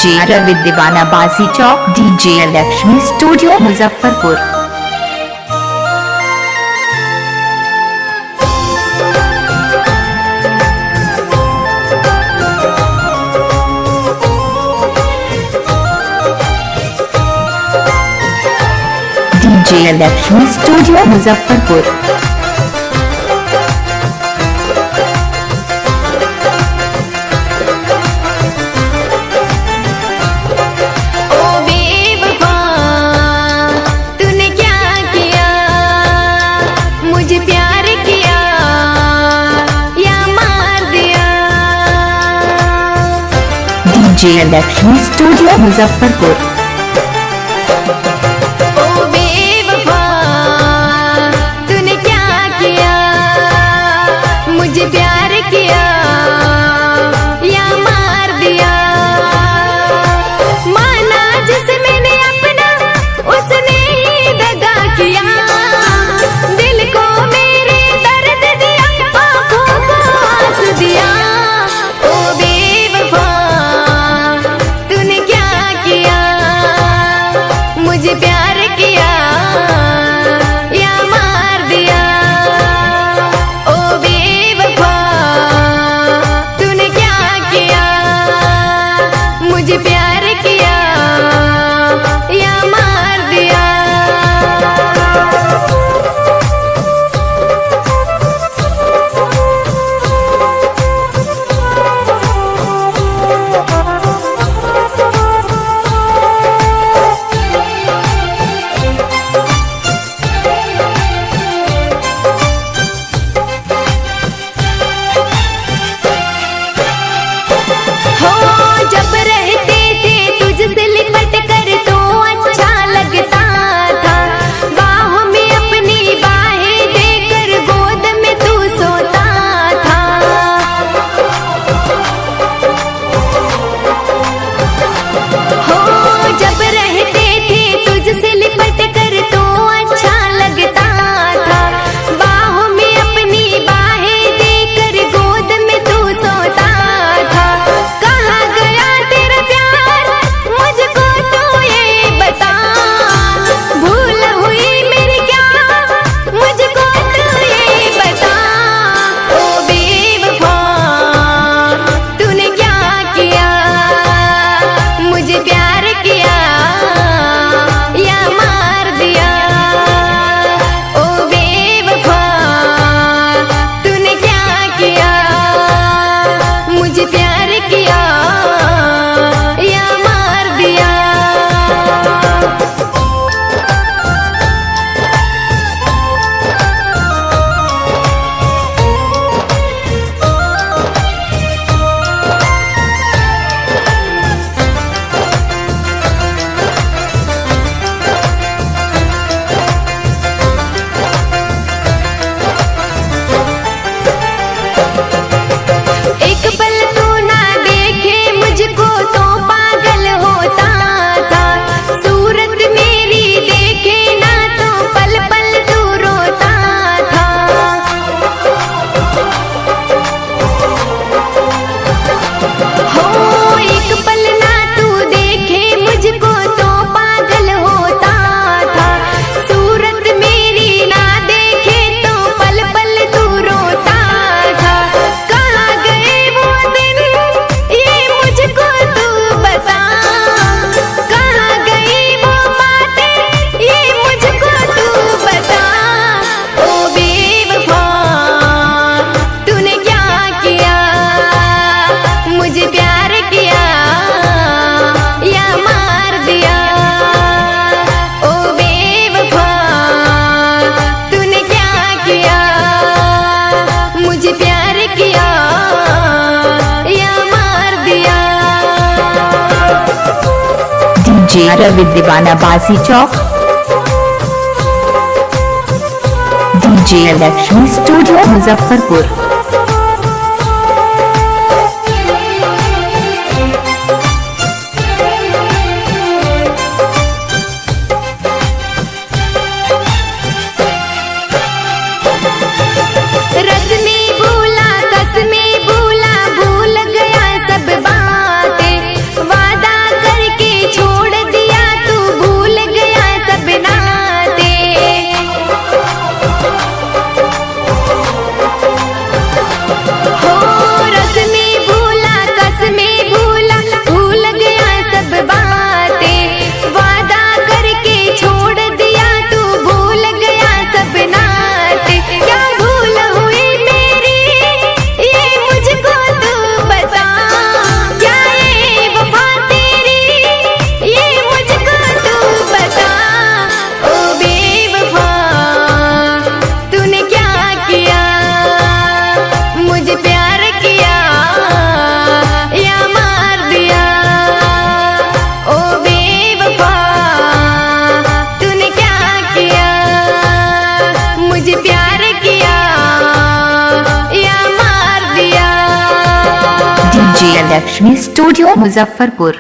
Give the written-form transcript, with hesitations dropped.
DJ Ravi दीवाना बासी चौक, DJ Lakshmi studio Muzaffarpur. DJ Lakshmi studio Muzaffarpur. DJ Lakshmi studio Muzaffarpur. ओ बेवफा तूने क्या किया, मुझे प्यार किया या मार दिया। माना जिसे मैंने अपना उसने ही दगा किया। दिल को मेरे दर्द दिया, आँखों को आंसू दिया। ओ बेवफा मुझे प्यार किया या मार दिया। ओ बेवफा तूने क्या किया, मुझे प्यार किया या मार दिया। जब रहते थे तुझसे लिपट कर तो अच्छा लगता था। बाहों में अपनी बाहें देकर गोद में तू सोता था। हो जब रहते थे तुझसे लिपट कर तो अच्छा लगता था। बाहों में अपनी बाहें देकर गोद में तू सोता था। कहाँ गया तेरा प्यार, मुझको तो ये बता। भूल हुई मेरी क्या, मुझको तो ये बता। ओ बेवफा तूने क्या किया, मुझे प्यार किया या मार दिया। ओ बेवफा तूने क्या किया, मुझे प्यार किया या मार दिया। एक पल तू ना देखे मुझको तो पागल होता था। सूरत मेरी देखे ना तो पल पल तू रोता था। हो एक पल ना तू देखे मुझको तो पागल होता था। सूरत मेरी ना देखे तो पल पल तू रोता था। कहाँ गए वो दिन ये मुझको तू बता। कहाँ गई वो बातें ये मुझको तू बता। ओ बेवफा तूने क्या किया, मुझे प्यार किया या मार दिया। ओ बेवफा तूने क्या किया, मुझे प्यार किया या मार दिया। डीजे रवि दीवाना बासी चौक, डीजे लक्ष्मी स्टूडियो मुजफ्फरपुर। रस्मी भूला कसमी भूला, भूल गया सब बातें। वादा डीजे लक्ष्मी स्टूडियो मुजफ्फरपुर।